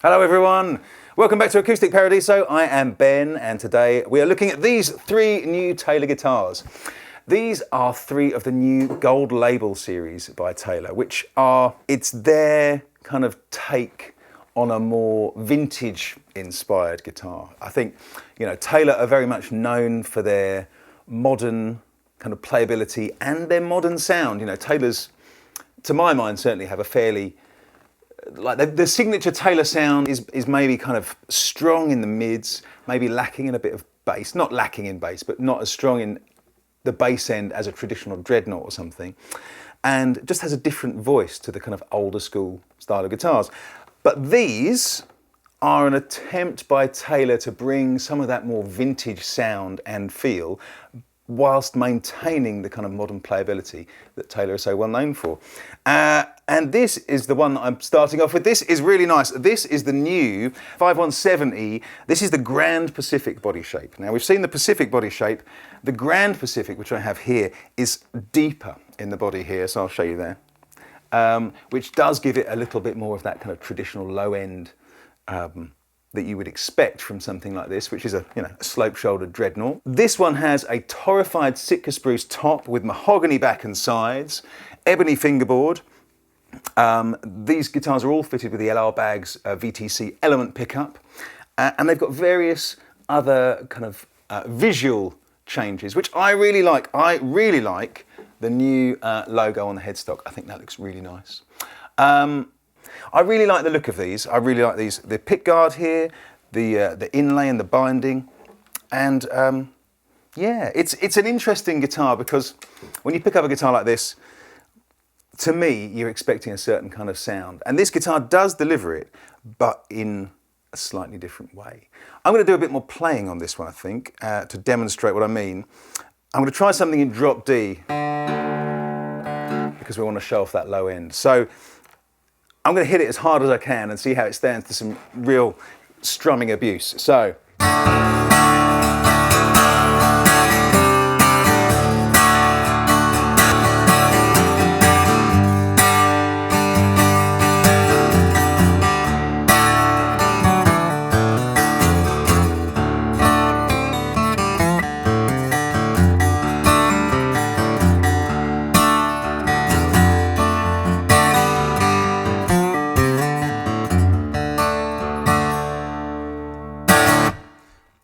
Hello everyone, welcome back to Acoustic Paradiso. I am Ben and today we are looking at these three new Taylor guitars. These are three of the new Gold Label series by Taylor, which it's their kind of take on a more vintage inspired guitar. I think, Taylor are very much known for their modern kind of playability and their modern sound. Taylor's, to my mind, certainly have a fairly the signature Taylor sound is maybe kind of strong in the mids, maybe lacking in a bit of bass. Not lacking in bass, but not as strong in the bass end as a traditional dreadnought or something. And just has a different voice to the kind of older school style of guitars. But these are an attempt by Taylor to bring some of that more vintage sound and feel whilst maintaining the kind of modern playability that Taylor is so well known for. And this is the one that I'm starting off with. This is really nice. This is the new 517E. This is the Grand Pacific body shape. Now we've seen the Pacific body shape. The Grand Pacific, which I have here, is deeper in the body here, so I'll show you there, which does give it a little bit more of that kind of traditional low end that you would expect from something like this, which is a slope-shouldered dreadnought. This one has a torrefied Sitka spruce top with mahogany back and sides, ebony fingerboard. These guitars are all fitted with the LR Baggs VTC element pickup, and they've got various other kind of visual changes, which I really like. I really like the new logo on the headstock. I think that looks really nice. I really like the look of these. I really like these. The pickguard here, the inlay and the binding, and yeah, it's an interesting guitar because when you pick up a guitar like this, to me, you're expecting a certain kind of sound, and this guitar does deliver it, but in a slightly different way. I'm going to do a bit more playing on this one, I think, to demonstrate what I mean. I'm going to try something in drop D because we want to show off that low end. So I'm going to hit it as hard as I can and see how it stands to some real strumming abuse. So.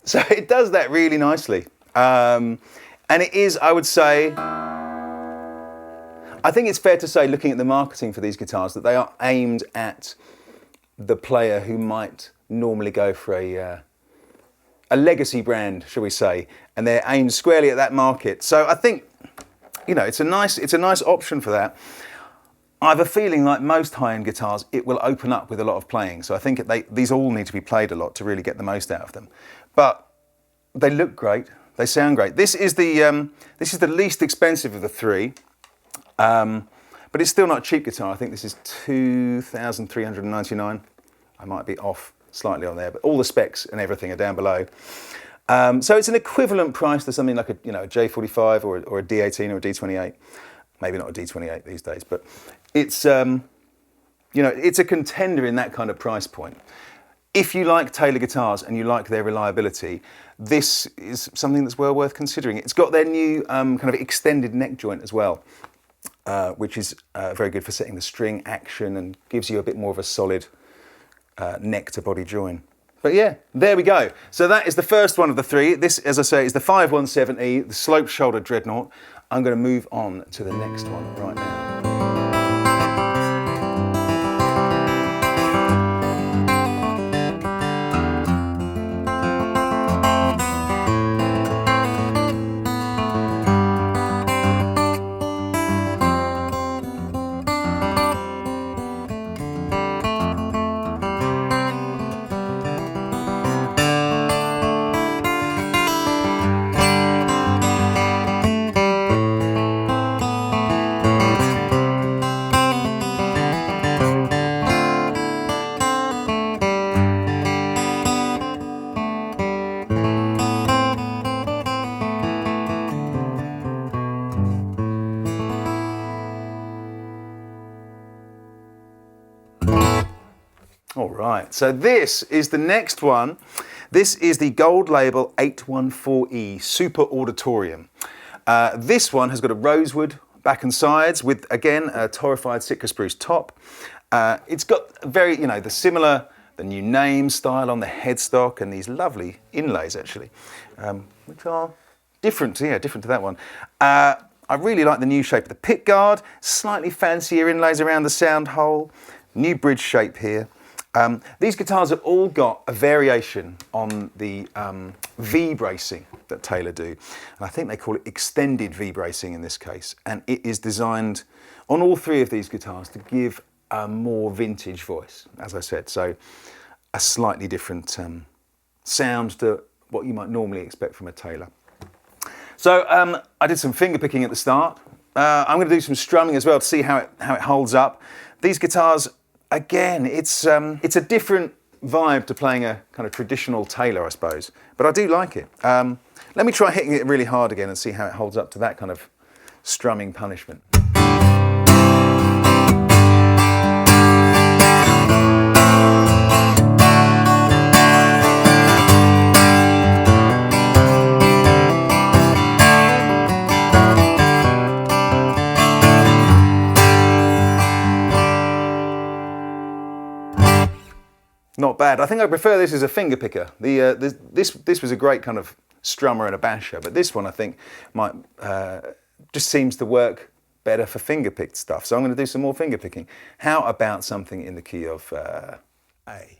So it does that really nicely. And it is, I would say, I think it's fair to say, looking at the marketing for these guitars, that they are aimed at the player who might normally go for a legacy brand, shall we say, and they're aimed squarely at that market. So I think, it's a nice option for that. I have a feeling, like most high-end guitars, it will open up with a lot of playing. So I think these all need to be played a lot to really get the most out of them. But they look great. They sound great. This is the least expensive of the three, but it's still not a cheap guitar. I think this is $2,399. I might be off slightly on there, but all the specs and everything are down below. So it's an equivalent price to something like a J45 or a D18 or a D28. Maybe not a D28 these days, but it's it's a contender in that kind of price point. If you like Taylor guitars and you like their reliability, this is something that's well worth considering. It's got their new kind of extended neck joint as well, which is very good for setting the string action and gives you a bit more of a solid neck to body join. But yeah, there we go. So that is the first one of the three. This, as I say, is the 517E, the slope shoulder dreadnought. I'm going to move on to the next one right now. All right, so this is the next one. This is the gold label 814E Super Auditorium. This one has got a rosewood back and sides with, again, a torrefied Sitka spruce top. It's got very, the new name style on the headstock and these lovely inlays actually, which are different to that one. I really like the new shape of the pick guard, slightly fancier inlays around the sound hole, new bridge shape here. These guitars have all got a variation on the V-bracing that Taylor do. And I think they call it extended V-bracing in this case. And it is designed on all three of these guitars to give a more vintage voice, as I said. So a slightly different sound to what you might normally expect from a Taylor. So I did some finger picking at the start. I'm going to do some strumming as well to see how it holds up. These guitars, again, it's a different vibe to playing a kind of traditional Taylor, I suppose. But I do like it. Let me try hitting it really hard again and see how it holds up to that kind of strumming punishment. Not bad. I think I prefer this as a finger picker. This was a great kind of strummer and a basher, but this one I think might just seems to work better for finger picked stuff. So I'm going to do some more finger picking. How about something in the key of A?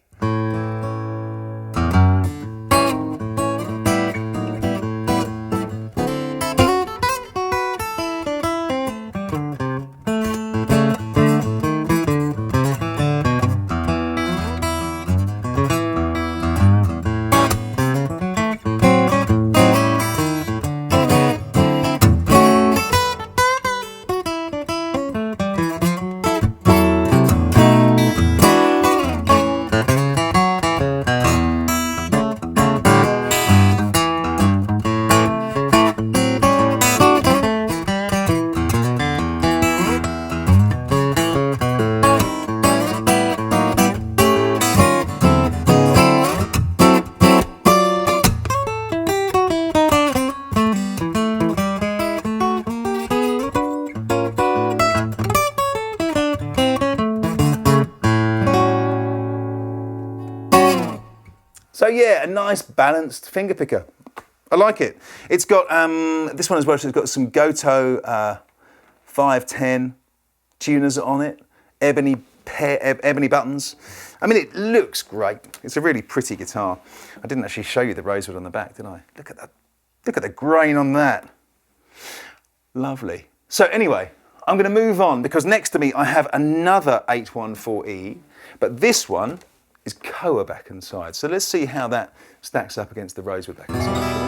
So yeah, a nice balanced finger picker. I like it. It's got, this one as well, it's got some Goto 510 tuners on it, ebony buttons. I mean, it looks great. It's a really pretty guitar. I didn't actually show you the rosewood on the back, did I? Look at that. Look at the grain on that. Lovely. So anyway, I'm going to move on because next to me I have another 814E, but this one is Koa back and side. So let's see how that stacks up against the rosewood back and side.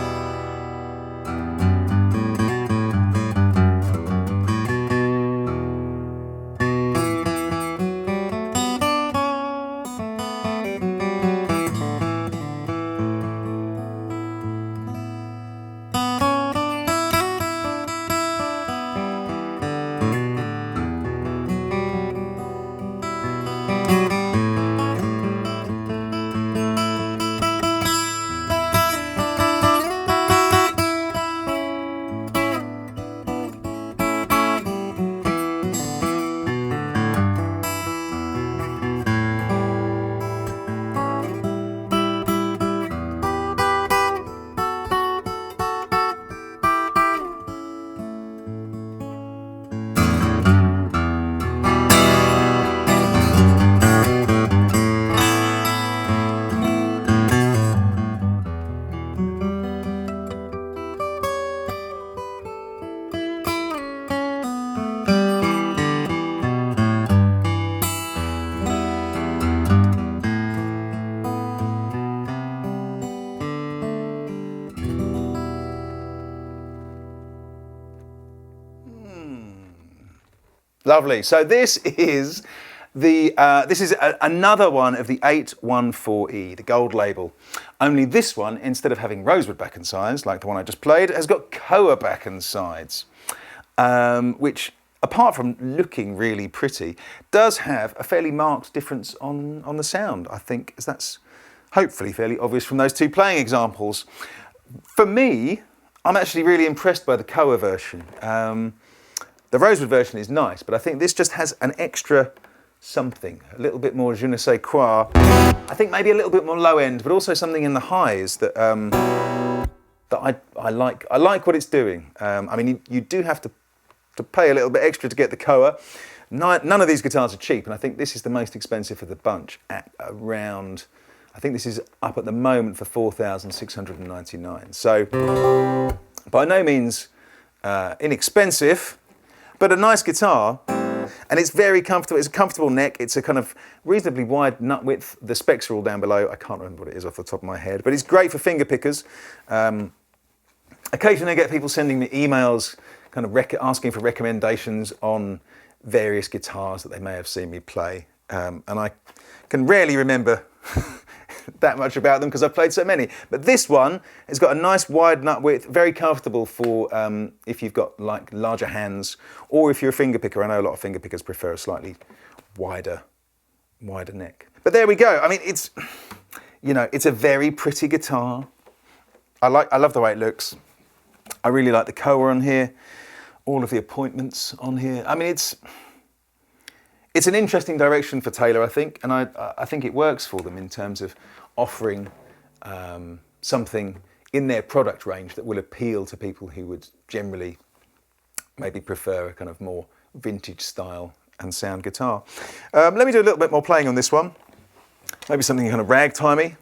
Lovely. So this is another one of the 814E, the gold label. Only this one, instead of having rosewood back and sides like the one I just played, has got Koa back and sides, which apart from looking really pretty, does have a fairly marked difference on the sound, I think, as that's hopefully fairly obvious from those two playing examples. For me, I'm actually really impressed by the Koa version. The Rosewood version is nice, but I think this just has an extra something, a little bit more je ne sais quoi. I think maybe a little bit more low end, but also something in the highs that I like. I like what it's doing. I mean, you do have to pay a little bit extra to get the Koa. None of these guitars are cheap, and I think this is the most expensive of the bunch at around, I think this is up at the moment for $4,699. So by no means inexpensive, but a nice guitar. And it's very comfortable. It's a comfortable neck. It's a kind of reasonably wide nut width. The specs are all down below. I can't remember what it is off the top of my head, but it's great for finger pickers. Occasionally I get people sending me emails kind of asking for recommendations on various guitars that they may have seen me play. And I can rarely remember that much about them because I've played so many. But this one has got a nice wide nut width, very comfortable for if you've got like larger hands, or if you're a finger picker. I know a lot of finger pickers prefer a slightly wider neck. But there we go. I mean, it's a very pretty guitar. I love the way it looks. I really like the Koa on here, all of the appointments on here. I mean, it's an interesting direction for Taylor, I think, and I think it works for them in terms of offering something in their product range that will appeal to people who would generally maybe prefer a kind of more vintage style and sound guitar. Let me do a little bit more playing on this one. Maybe something kind of ragtimey.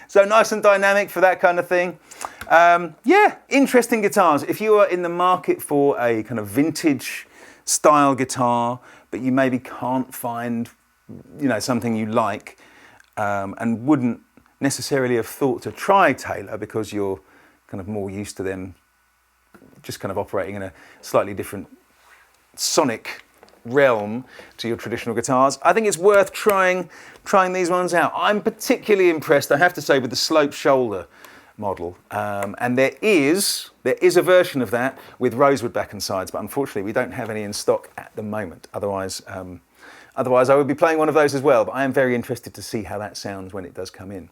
So nice and dynamic for that kind of thing. Yeah, interesting guitars. If you are in the market for a kind of vintage style guitar, but you maybe can't find, something you like, and wouldn't necessarily have thought to try Taylor because you're kind of more used to them just kind of operating in a slightly different sonic realm to your traditional guitars, I think it's worth trying these ones out. I'm particularly impressed, I have to say, with the slope shoulder model, and there is a version of that with rosewood back and sides, but unfortunately we don't have any in stock at the moment. Otherwise I would be playing one of those as well, but I am very interested to see how that sounds when it does come in.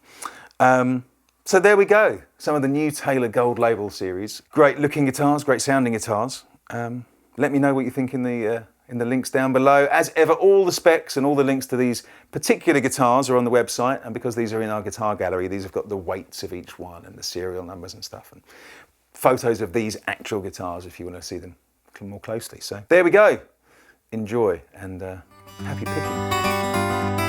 So there we go, some of the new Taylor Gold Label series. Great looking guitars, great sounding guitars. Let me know what you think in the links down below. As ever, all the specs and all the links to these particular guitars are on the website, and because these are in our guitar gallery, these have got the weights of each one and the serial numbers and stuff, and photos of these actual guitars if you want to see them more closely. So there we go. Enjoy, and happy picking.